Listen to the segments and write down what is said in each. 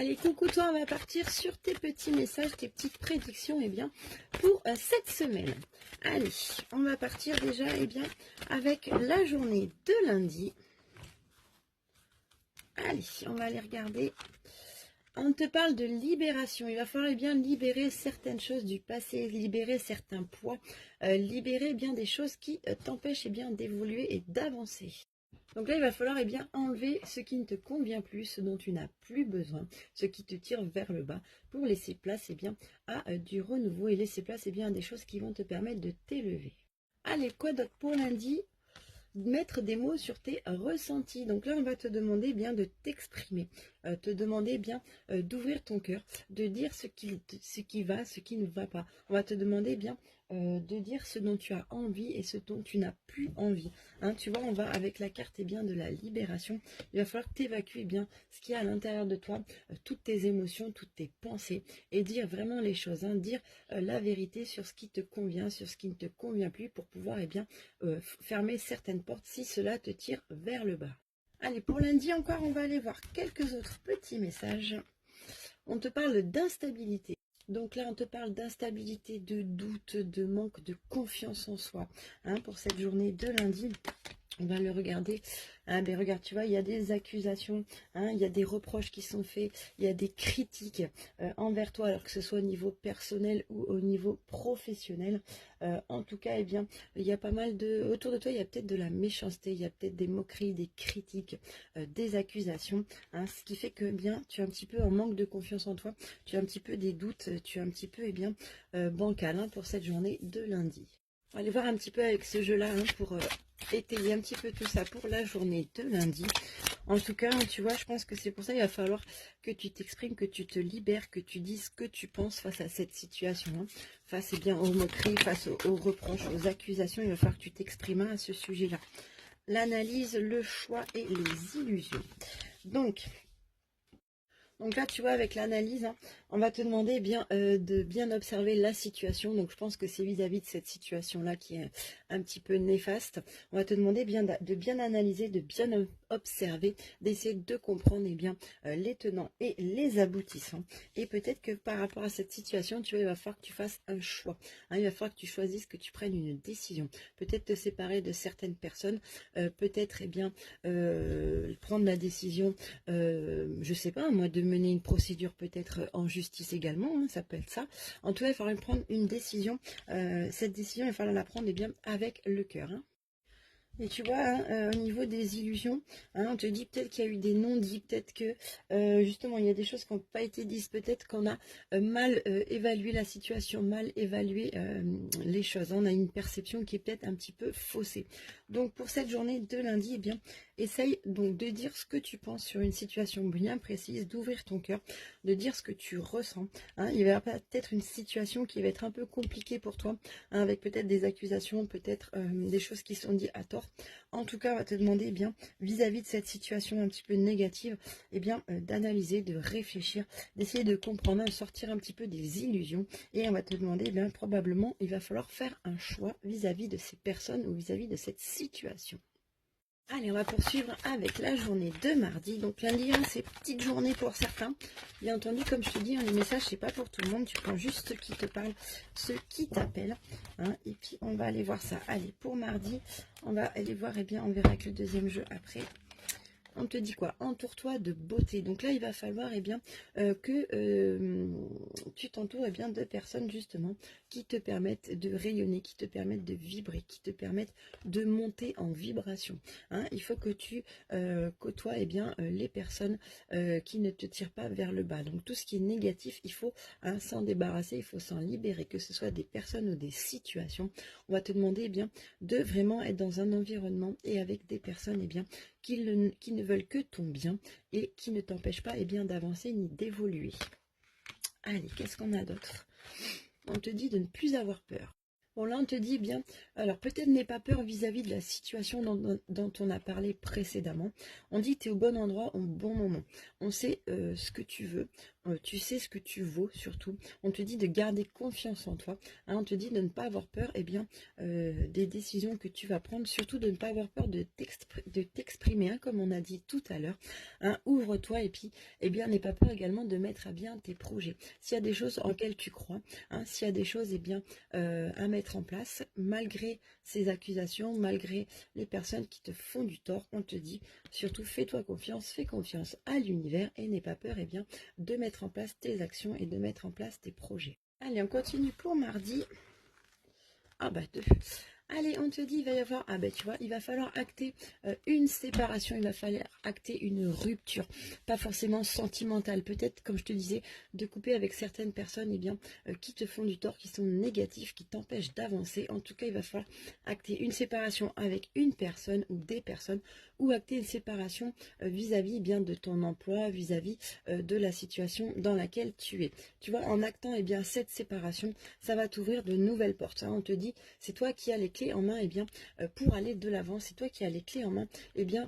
Allez, coucou toi, on va partir sur tes petits messages, tes petites prédictions, pour cette semaine. Allez, on va partir déjà, avec la journée de lundi. Allez, on va aller regarder. On te parle de libération. Il va falloir libérer certaines choses du passé, libérer certains poids, libérer des choses qui t'empêchent d'évoluer et d'avancer. Donc là, il va falloir enlever ce qui ne te convient plus, ce dont tu n'as plus besoin, ce qui te tire vers le bas, pour laisser place à du renouveau et laisser place à des choses qui vont te permettre de t'élever. Allez, quoi d'autre pour lundi? Mettre des mots sur tes ressentis. Donc là, on va te demander de t'exprimer, te demander d'ouvrir ton cœur, de dire ce qui va, ce qui ne va pas. On va te demander de dire ce dont tu as envie et ce dont tu n'as plus envie. Tu vois, on va avec la carte de la libération. Il va falloir que tu évacues ce qu'il y a à l'intérieur de toi, toutes tes émotions, toutes tes pensées, et dire vraiment les choses, dire la vérité sur ce qui te convient, sur ce qui ne te convient plus, pour pouvoir fermer certaines portes si cela te tire vers le bas. Allez, pour lundi encore, on va aller voir quelques autres petits messages. On te parle d'instabilité. Donc là, on te parle d'instabilité, de doute, de manque de confiance en soi. Pour cette journée de lundi, on va le regarder. Regarde, tu vois, il y a des accusations, il y a des reproches qui sont faits, il y a des critiques envers toi, alors que ce soit au niveau personnel ou au niveau professionnel. En tout cas, il y a pas mal de... Autour de toi, il y a peut-être de la méchanceté, il y a peut-être des moqueries, des critiques, des accusations. Ce qui fait que tu es un petit peu en manque de confiance en toi, tu as un petit peu des doutes, tu es un petit peu bancal pour cette journée de lundi. On va aller voir un petit peu avec ce jeu-là pour étayer un petit peu tout ça pour la journée de lundi. En tout cas, tu vois, je pense que c'est pour ça qu'il va falloir que tu t'exprimes, que tu te libères, que tu dises ce que tu penses face à cette situation. Face aux moqueries, face aux reproches, aux accusations, il va falloir que tu t'exprimes à ce sujet-là. L'analyse, le choix et les illusions. Donc là, tu vois, avec l'analyse, on va te demander de bien observer la situation. Donc, je pense que c'est vis-à-vis de cette situation-là qui est un petit peu néfaste. On va te demander de bien analyser, de bien observer, d'essayer de comprendre les tenants et les aboutissants. Et peut-être que par rapport à cette situation, tu vois, il va falloir que tu fasses un choix. Il va falloir que tu choisisses, que tu prennes une décision. Peut-être te séparer de certaines personnes. Peut-être prendre la décision, je sais pas moi, de mener une procédure peut-être en justice également, ça peut être ça. En tout cas, il faudra prendre une décision. Cette décision, il faudra la prendre avec le cœur. Et tu vois, au niveau des illusions, on te dit peut-être qu'il y a eu des non-dits, peut-être que justement il y a des choses qui n'ont pas été dites, peut-être qu'on a mal évalué la situation, mal évalué les choses. On a une perception qui est peut-être un petit peu faussée. Donc pour cette journée de lundi, essaye donc de dire ce que tu penses sur une situation bien précise, d'ouvrir ton cœur, de dire ce que tu ressens. Il y aura peut-être une situation qui va être un peu compliquée pour toi, avec peut-être des accusations, peut-être des choses qui sont dites à tort. En tout cas, on va te demander vis-à-vis de cette situation un petit peu négative, d'analyser, de réfléchir, d'essayer de comprendre, de sortir un petit peu des illusions. Et on va te demander, probablement, il va falloir faire un choix vis-à-vis de ces personnes ou vis-à-vis de cette situation. Allez, on va poursuivre avec la journée de mardi. Donc lundi, c'est petite journée pour certains. Bien entendu, comme je te dis, les messages, c'est pas pour tout le monde. Tu prends juste ceux qui te parlent, ceux qui t'appellent. Et puis, on va aller voir ça. Allez, pour mardi, on va aller voir, on verra avec le deuxième jeu après. On te dit quoi? Entoure-toi de beauté. Donc là, il va falloir que tu t'entoures de personnes justement qui te permettent de rayonner, qui te permettent de vibrer, qui te permettent de monter en vibration. Il faut que tu côtoies les personnes qui ne te tirent pas vers le bas. Donc tout ce qui est négatif, il faut s'en débarrasser, il faut s'en libérer, que ce soit des personnes ou des situations. On va te demander de vraiment être dans un environnement et avec des personnes qui ne veulent que ton bien et qui ne t'empêchent pas d'avancer ni d'évoluer. Allez, qu'est-ce qu'on a d'autre? On te dit de ne plus avoir peur. Bon, là, on te dit alors peut-être n'aie pas peur vis-à-vis de la situation dont on a parlé précédemment. On dit que tu es au bon endroit au bon moment. On sait ce que tu veux. Tu sais ce que tu vaux surtout. On te dit de garder confiance en toi. Hein, on te dit de ne pas avoir peur des décisions que tu vas prendre. Surtout de ne pas avoir peur de t'exprimer, hein, comme on a dit tout à l'heure. Hein, ouvre-toi et puis n'aie pas peur également de mettre à bien tes projets. S'il y a des choses en lesquelles tu crois, hein, s'il y a des choses à mettre en place, malgré ces accusations, malgré les personnes qui te font du tort, on te dit surtout fais-toi confiance, fais confiance à l'univers et n'aie pas peur de mettre en place tes actions et de mettre en place tes projets. Allez, on continue pour mardi. Ah bah deux. Allez, on te dit, il va y avoir, ah ben tu vois, il va falloir acter une séparation, il va falloir acter une rupture, pas forcément sentimentale, peut-être, comme je te disais, de couper avec certaines personnes qui te font du tort, qui sont négatifs, qui t'empêchent d'avancer. En tout cas, il va falloir acter une séparation avec une personne ou des personnes, ou acter une séparation vis-à-vis de ton emploi, vis-à-vis de la situation dans laquelle tu es. Tu vois, en actant cette séparation, ça va t'ouvrir de nouvelles portes. Hein. On te dit, c'est toi qui as les clés en main pour aller de l'avant, c'est toi qui as les clés en main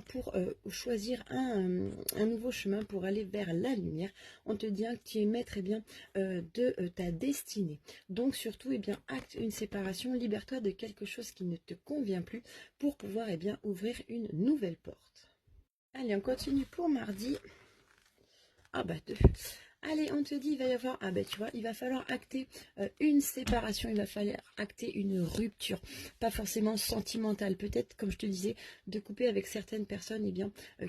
pour choisir un nouveau chemin pour aller vers la lumière. On te dit que tu es maître de ta destinée. Donc surtout acte une séparation, libère-toi de quelque chose qui ne te convient plus pour pouvoir ouvrir une nouvelle porte. Allez, on continue pour mardi. Ah bah deux. Allez, on te dit, il va y avoir, ah ben tu vois, il va falloir acter une séparation, il va falloir acter une rupture, pas forcément sentimentale, peut-être, comme je te disais, de couper avec certaines personnes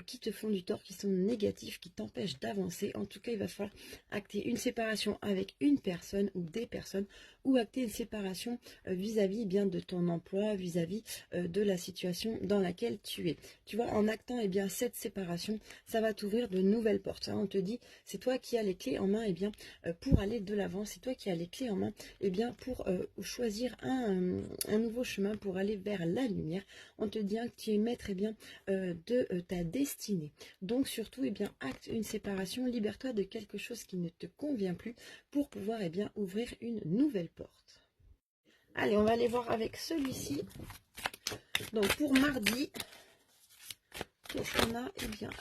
qui te font du tort, qui sont négatifs, qui t'empêchent d'avancer. En tout cas, il va falloir acter une séparation avec une personne ou des personnes, ou acter une séparation vis-à-vis de ton emploi, vis-à-vis de la situation dans laquelle tu es. Tu vois, en actant cette séparation, ça va t'ouvrir de nouvelles portes. Hein. On te dit, c'est toi qui as les clés en main pour aller de l'avant, c'est toi qui as les clés en main pour choisir un nouveau chemin pour aller vers la lumière. On te dit que tu es maître de ta destinée. Donc surtout acte une séparation, libère-toi de quelque chose qui ne te convient plus pour pouvoir ouvrir une nouvelle porte. Allez, on va aller voir avec celui-ci. Donc pour mardi, qu'est-ce qu'on a?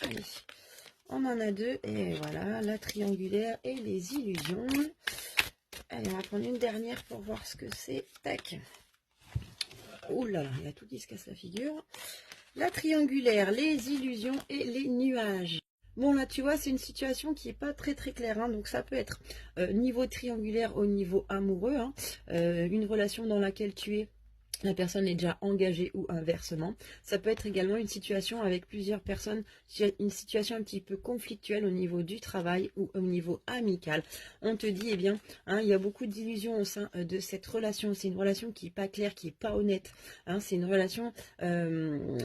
Allez. On en a deux, et voilà, la triangulaire et les illusions. Allez, on va prendre une dernière pour voir ce que c'est. Tac. Ouh là là, il y a tout qui se casse la figure. La triangulaire, les illusions et les nuages. Bon, là, tu vois, c'est une situation qui n'est pas très très claire. Hein, donc, ça peut être niveau triangulaire au niveau amoureux. Hein, une relation dans laquelle tu es. La personne est déjà engagée ou inversement. Ça peut être également une situation avec plusieurs personnes, une situation un petit peu conflictuelle au niveau du travail ou au niveau amical. On te dit, il y a beaucoup d'illusions au sein de cette relation. C'est une relation qui n'est pas claire, qui n'est pas honnête. Hein, c'est une relation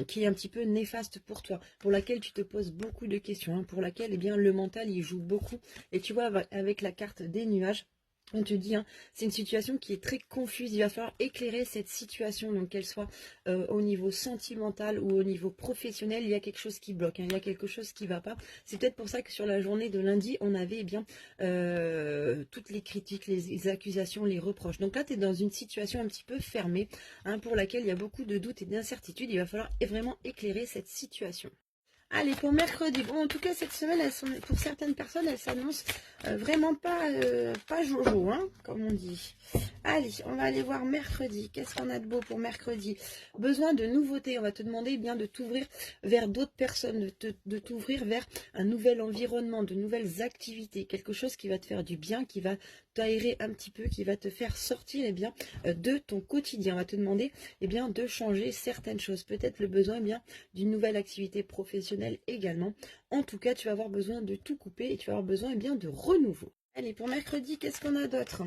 qui est un petit peu néfaste pour toi, pour laquelle tu te poses beaucoup de questions, hein, pour laquelle le mental il joue beaucoup. Et tu vois, avec la carte des nuages, on te dit, hein, c'est une situation qui est très confuse. Il va falloir éclairer cette situation, donc qu'elle soit au niveau sentimental ou au niveau professionnel. Il y a quelque chose qui bloque, hein, il y a quelque chose qui ne va pas. C'est peut-être pour ça que sur la journée de lundi, on avait toutes les critiques, les accusations, les reproches. Donc là, tu es dans une situation un petit peu fermée, hein, pour laquelle il y a beaucoup de doutes et d'incertitudes. Il va falloir vraiment éclairer cette situation. Allez, pour mercredi, bon, en tout cas, cette semaine, pour certaines personnes, elle s'annonce vraiment pas jojo, hein, comme on dit. Allez, on va aller voir mercredi. Qu'est-ce qu'on a de beau pour mercredi? Besoin de nouveautés. On va te demander de t'ouvrir vers d'autres personnes, de t'ouvrir vers un nouvel environnement, de nouvelles activités, quelque chose qui va te faire du bien, qui va t'aérer un petit peu, qui va te faire sortir de ton quotidien. On va te demander de changer certaines choses. Peut-être le besoin d'une nouvelle activité professionnelle également. En tout cas, tu vas avoir besoin de tout couper et tu vas avoir besoin de renouveau. Allez, pour mercredi, qu'est-ce qu'on a d'autre?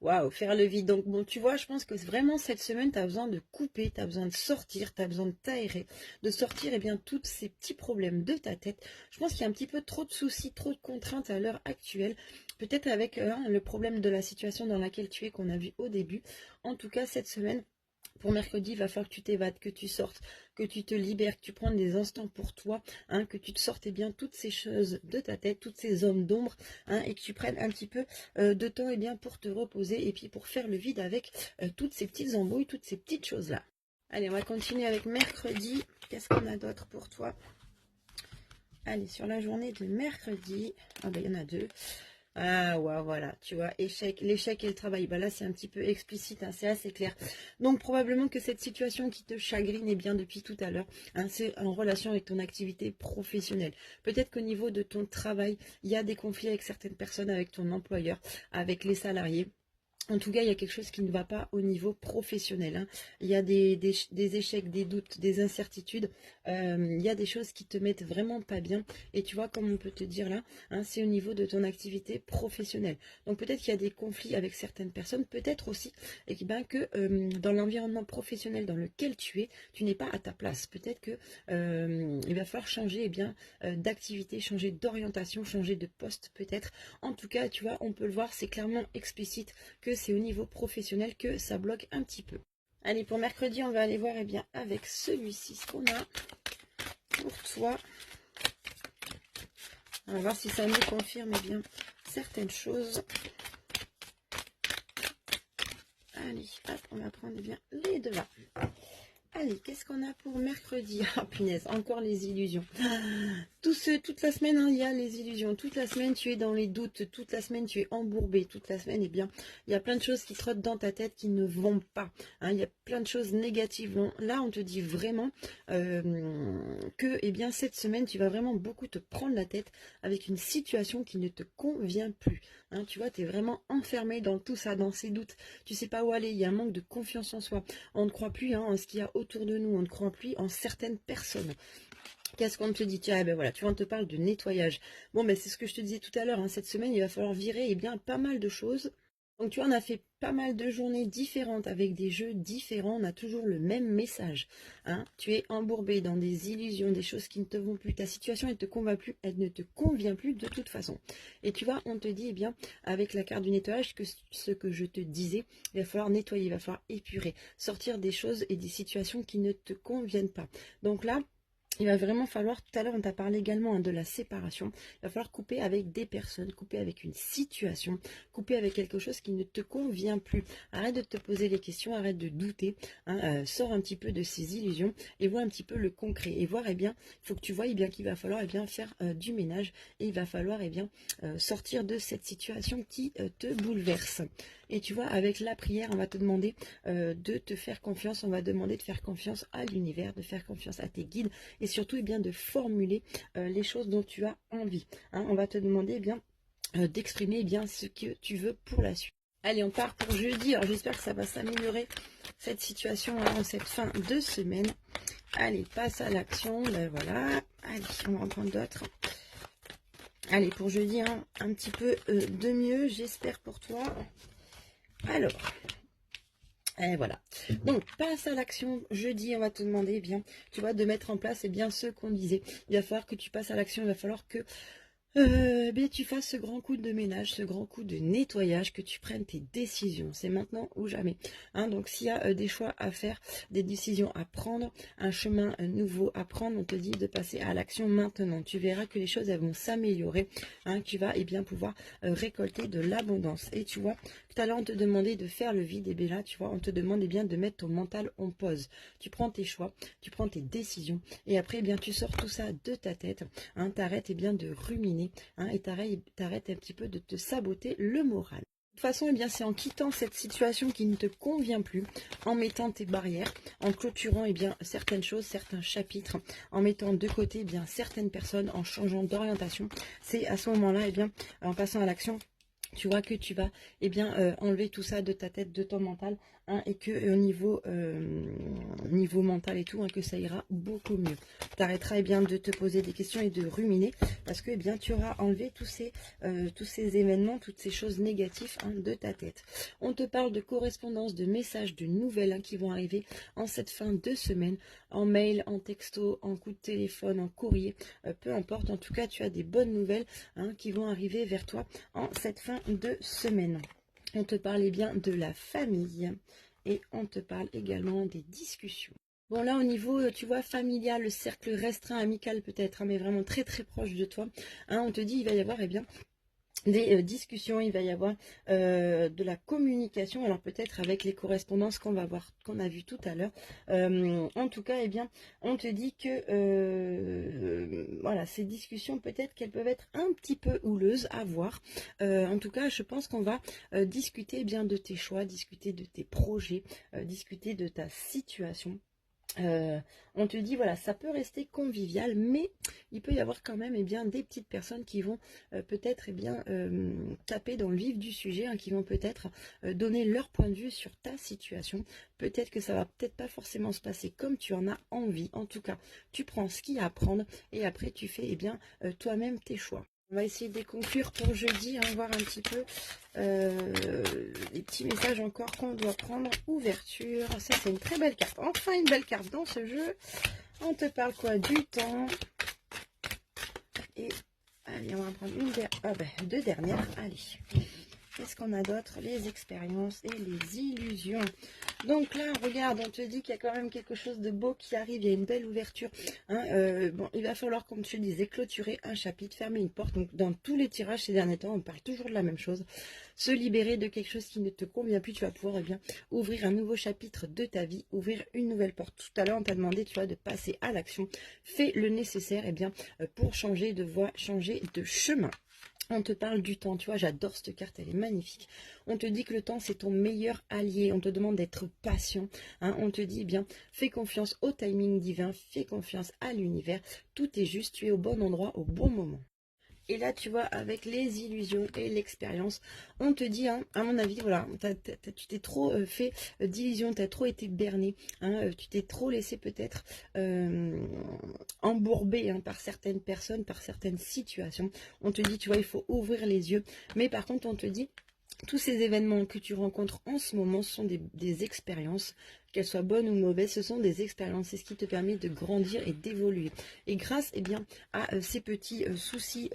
Waouh, faire le vide. Donc, bon, tu vois, je pense que vraiment, cette semaine, tu as besoin de couper, tu as besoin de sortir, tu as besoin de t'aérer, de sortir, tous ces petits problèmes de ta tête. Je pense qu'il y a un petit peu trop de soucis, trop de contraintes à l'heure actuelle. Peut-être avec le problème de la situation dans laquelle tu es, qu'on a vu au début. En tout cas, cette semaine, pour mercredi, il va falloir que tu t'évades, que tu sortes, que tu te libères, que tu prennes des instants pour toi, hein, que tu te sortes toutes ces choses de ta tête, toutes ces zones d'ombre, hein, et que tu prennes un petit peu de temps pour te reposer et puis pour faire le vide avec toutes ces petites embrouilles, toutes ces petites choses-là. Allez, on va continuer avec mercredi. Qu'est-ce qu'on a d'autre pour toi? Allez, sur la journée de mercredi, ah ben, il y en a deux. Ah ouais, voilà, tu vois, l'échec et le travail, bah là c'est un petit peu explicite, hein, c'est assez clair. Donc probablement que cette situation qui te chagrine est bien depuis tout à l'heure, hein, c'est en relation avec ton activité professionnelle. Peut-être qu'au niveau de ton travail, il y a des conflits avec certaines personnes, avec ton employeur, avec les salariés. En tout cas, il y a quelque chose qui ne va pas au niveau professionnel, hein. Il y a des échecs, des doutes, des incertitudes. Il y a des choses qui te mettent vraiment pas bien. Et tu vois, comme on peut te dire là, hein, c'est au niveau de ton activité professionnelle. Donc peut-être qu'il y a des conflits avec certaines personnes. Peut-être aussi que dans l'environnement professionnel dans lequel tu n'es pas à ta place. Peut-être que il va falloir changer d'activité, changer d'orientation, changer de poste peut-être. En tout cas, tu vois, on peut le voir, c'est clairement explicite que c'est au niveau professionnel que ça bloque un petit peu. Allez, pour mercredi, on va aller voir avec celui-ci ce qu'on a pour toi. On va voir si ça nous confirme certaines choses. Allez, hop, on va prendre les devants. Allez, qu'est-ce qu'on a pour mercredi? Ah, punaise, encore les illusions. Toute la semaine, hein, il y a les illusions. Toute la semaine, tu es dans les doutes. Toute la semaine, tu es embourbé. Toute la semaine, il y a plein de choses qui trottent dans ta tête qui ne vont pas, hein. Il y a plein de choses négatives. Bon, là, on te dit vraiment que, cette semaine, tu vas vraiment beaucoup te prendre la tête avec une situation qui ne te convient plus, hein. Tu vois, tu es vraiment enfermé dans tout ça, dans ces doutes. Tu sais pas où aller. Il y a un manque de confiance en soi. On ne croit plus, hein, en ce qu'il y a autour de nous. On ne croit plus en certaines personnes. Qu'est-ce qu'on te dit? Tiens, ben voilà, tu vois, on te parle de nettoyage. Bon, ben c'est ce que je te disais tout à l'heure, hein, cette semaine, il va falloir virer pas mal de choses. Donc tu vois, on a fait pas mal de journées différentes avec des jeux différents. On a toujours le même message, hein. Tu es embourbé dans des illusions, des choses qui ne te vont plus. Ta situation, elle ne te convient plus de toute façon. Et tu vois, on te dit, avec la carte du nettoyage, que ce que je te disais, il va falloir nettoyer, il va falloir épurer, sortir des choses et des situations qui ne te conviennent pas. Donc là, il va vraiment falloir, tout à l'heure on t'a parlé également, hein, de la séparation, il va falloir couper avec des personnes, couper avec une situation, couper avec quelque chose qui ne te convient plus. Arrête de te poser les questions, arrête de douter, hein, sors un petit peu de ces illusions et vois un petit peu le concret. Et voir, il faut que tu vois qu'il va falloir faire du ménage et il va falloir sortir de cette situation qui te bouleverse. Et tu vois, avec la prière, on va te demander de te faire confiance, on va demander de faire confiance à l'univers, de faire confiance à tes guides et surtout de formuler les choses dont tu as envie, hein. On va te demander d'exprimer ce que tu veux pour la suite. Allez, on part pour jeudi. Alors j'espère que ça va s'améliorer cette situation en cette fin de semaine. Allez, passe à l'action. Ben voilà. Allez, on va en prendre d'autres. Allez, pour jeudi, hein, un petit peu de mieux, j'espère pour toi. Alors, et voilà. Donc, passe à l'action. Jeudi, on va te demander, tu vois, de mettre en place, ce qu'on disait. Il va falloir que tu passes à l'action. Il va falloir que tu fasses ce grand coup de ménage, ce grand coup de nettoyage, que tu prennes tes décisions. C'est maintenant ou jamais, hein. Donc s'il y a des choix à faire, des décisions à prendre, un chemin nouveau à prendre, on te dit de passer à l'action maintenant. Tu verras que les choses elles vont s'améliorer, hein. Tu vas pouvoir récolter de l'abondance. Et tu vois, tout à l'heure on te demandait de faire le vide, et bien là tu vois, on te demande de mettre ton mental en pause. Tu prends tes choix, tu prends tes décisions, et après tu sors tout ça de ta tête, hein. T'arrêtes de ruminer, hein, et t'arrêtes un petit peu de te saboter le moral. De toute façon, c'est en quittant cette situation qui ne te convient plus, en mettant tes barrières, en clôturant certaines choses, certains chapitres, en mettant de côté certaines personnes, en changeant d'orientation. C'est à ce moment-là, en passant à l'action, tu vois que tu vas enlever tout ça de ta tête, de ton mental, hein, et que au niveau mental et tout, hein, que ça ira beaucoup mieux. Tu arrêteras de te poser des questions et de ruminer, parce que tu auras enlevé tous ces événements, toutes ces choses négatives, hein, de ta tête. On te parle de correspondance, de messages, de nouvelles, hein, qui vont arriver en cette fin de semaine, en mail, en texto, en coup de téléphone, en courrier, peu importe. En tout cas, tu as des bonnes nouvelles, hein, qui vont arriver vers toi en cette fin de semaine. On te parle de la famille et on te parle également des discussions. Bon, là, au niveau, tu vois, familial, le cercle restreint, amical peut-être, hein, mais vraiment très très proche de toi, hein, on te dit il va y avoir des discussions, il va y avoir de la communication, alors peut-être avec les correspondances qu'on va voir, qu'on a vu tout à l'heure. En tout cas, eh bien, on te dit que voilà, ces discussions, peut-être qu'elles peuvent être un petit peu houleuses à voir. En tout cas, je pense qu'on va discuter eh bien de tes choix, discuter de tes projets, discuter de ta situation. On te dit voilà, ça peut rester convivial, mais il peut y avoir quand même eh bien des petites personnes qui vont peut-être eh bien taper dans le vif du sujet, hein, qui vont peut-être donner leur point de vue sur ta situation. Peut-être que ça va peut-être pas forcément se passer comme tu en as envie. En tout cas, tu prends ce qu'il y a à prendre et après tu fais eh bien toi-même tes choix. On va essayer de les conclure pour jeudi, hein, voir un petit peu les petits messages encore qu'on doit prendre. Ouverture, ça c'est une très belle carte. Enfin une belle carte dans ce jeu. On te parle quoi? Du temps. Et allez, on va prendre deux dernières. Allez. Qu'est-ce qu'on a d'autre? Les expériences et les illusions. Donc là, regarde, on te dit qu'il y a quand même quelque chose de beau qui arrive. Il y a une belle ouverture. Hein, bon, il va falloir, comme je disais, clôturer un chapitre, fermer une porte. Donc dans tous les tirages ces derniers temps, on parle toujours de la même chose. Se libérer de quelque chose qui ne te convient plus. Tu vas pouvoir eh bien ouvrir un nouveau chapitre de ta vie, ouvrir une nouvelle porte. Tout à l'heure, on t'a demandé, tu vois, de passer à l'action. Fais le nécessaire eh bien pour changer de voie, changer de chemin. On te parle du temps, tu vois, j'adore cette carte, elle est magnifique. On te dit que le temps, c'est ton meilleur allié. On te demande d'être patient. Hein. On te dit, eh bien, fais confiance au timing divin, fais confiance à l'univers. Tout est juste, tu es au bon endroit, au bon moment. Et là, tu vois, avec les illusions et l'expérience, on te dit, hein, à mon avis, voilà, tu t'es trop fait d'illusions, tu as trop été berné, hein, tu t'es trop laissé peut-être embourber hein, par certaines personnes, par certaines situations. On te dit, tu vois, il faut ouvrir les yeux. Mais par contre, on te dit, tous ces événements que tu rencontres en ce moment sont des expériences, qu'elles soient bonnes ou mauvaises, ce sont des expériences. C'est ce qui te permet de grandir et d'évoluer. Et grâce eh bien, à ces petits soucis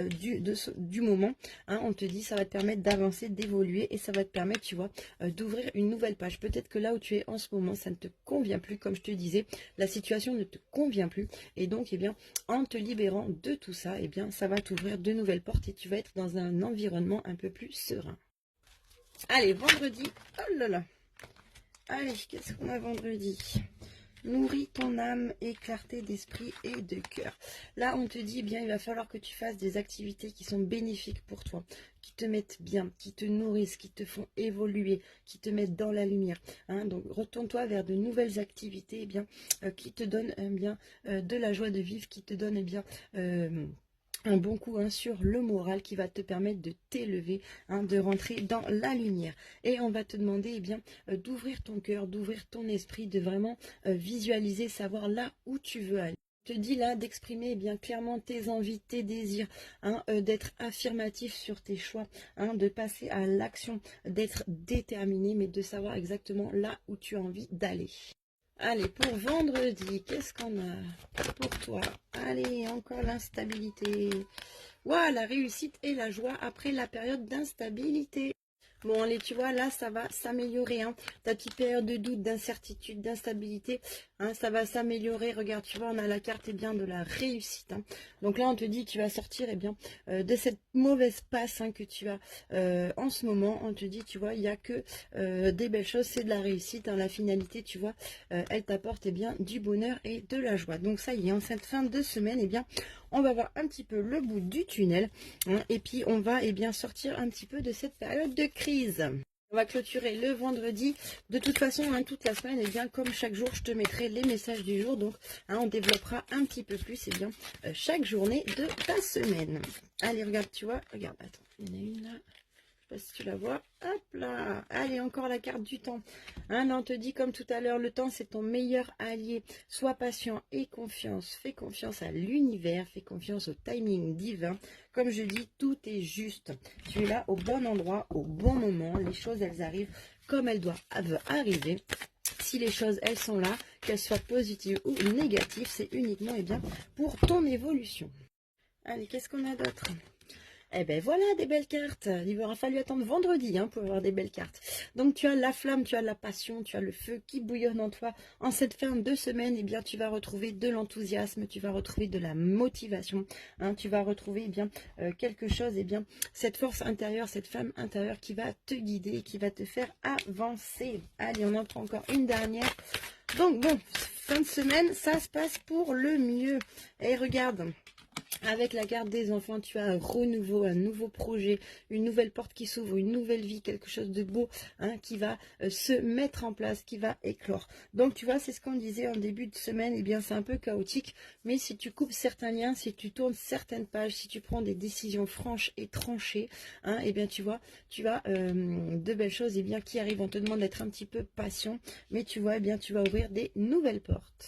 du moment, hein, on te dit ça va te permettre d'avancer, d'évoluer et ça va te permettre, tu vois, d'ouvrir une nouvelle page. Peut-être que là où tu es en ce moment, ça ne te convient plus. Comme je te disais, la situation ne te convient plus. Et donc, eh bien, en te libérant de tout ça, eh bien, ça va t'ouvrir de nouvelles portes et tu vas être dans un environnement un peu plus serein. Allez, vendredi. Oh là là. Allez, qu'est-ce qu'on a vendredi? Nourris ton âme et clarté d'esprit et de cœur. Là, on te dit, eh bien, il va falloir que tu fasses des activités qui sont bénéfiques pour toi, qui te mettent bien, qui te nourrissent, qui te font évoluer, qui te mettent dans la lumière. Hein. Donc, retourne-toi vers de nouvelles activités, eh bien, qui te donnent eh bien, de la joie de vivre, qui te donnent eh bien, un bon coup hein, sur le moral qui va te permettre de t'élever, hein, de rentrer dans la lumière. Et on va te demander eh bien d'ouvrir ton cœur, d'ouvrir ton esprit, de vraiment visualiser, savoir là où tu veux aller. Je te dis là d'exprimer eh bien clairement tes envies, tes désirs, hein, d'être affirmatif sur tes choix, hein, de passer à l'action, d'être déterminé, mais de savoir exactement là où tu as envie d'aller. Allez, pour vendredi, qu'est-ce qu'on a pour toi? Allez, encore l'instabilité. Waouh, la réussite et la joie après la période d'instabilité. Bon, allez, tu vois, là, ça va s'améliorer. Hein. Ta petite période de doute, d'incertitude, d'instabilité, hein, ça va s'améliorer. Regarde, tu vois, on a la carte eh bien, de la réussite. Hein. Donc là, on te dit, tu vas sortir eh bien, de cette mauvaise passe hein, que tu as en ce moment. On te dit, tu vois, il n'y a que des belles choses, c'est de la réussite. Hein. La finalité, tu vois, elle t'apporte eh bien, du bonheur et de la joie. Donc ça y est, en cette fin de semaine, eh bien, on va voir un petit peu le bout du tunnel. Hein, et puis, on va eh bien, sortir un petit peu de cette période de crise. On va clôturer le vendredi. De toute façon, hein, toute la semaine, et bien, comme chaque jour, je te mettrai les messages du jour. Donc, hein, on développera un petit peu plus et bien, chaque journée de ta semaine. Allez, regarde, tu vois. Regarde, attends, il y en a une là. Je sais pas si tu la vois. Hop là. Allez, encore la carte du temps. Hein, on te dit comme tout à l'heure, le temps c'est ton meilleur allié. Sois patient et confiance. Fais confiance à l'univers. Fais confiance au timing divin. Comme je dis, tout est juste. Tu es là au bon endroit, au bon moment. Les choses, elles arrivent comme elles doivent arriver. Si les choses, elles sont là, qu'elles soient positives ou négatives, c'est uniquement eh bien, pour ton évolution. Allez, qu'est-ce qu'on a d'autre? Eh ben voilà des belles cartes. Il aura fallu attendre vendredi pour avoir des belles cartes. Donc tu as la flamme, tu as la passion, tu as le feu qui bouillonne en toi. En cette fin de semaine, eh bien tu vas retrouver de l'enthousiasme, tu vas retrouver de la motivation, tu vas retrouver quelque chose, cette force intérieure, cette femme intérieure qui va te guider, qui va te faire avancer. Allez, on en prend encore une dernière. Donc bon, fin de semaine, ça se passe pour le mieux. Et regarde. Avec la garde des enfants, tu as un renouveau, un nouveau projet, une nouvelle porte qui s'ouvre, une nouvelle vie, quelque chose de beau qui va se mettre en place, qui va éclore. Donc tu vois, c'est ce qu'on disait en début de semaine, eh bien c'est un peu chaotique, mais si tu coupes certains liens, si tu tournes certaines pages, si tu prends des décisions franches et tranchées, eh bien tu vois, tu as de belles choses qui arrivent. On te demande d'être un petit peu patient, mais tu vois, tu vas ouvrir des nouvelles portes.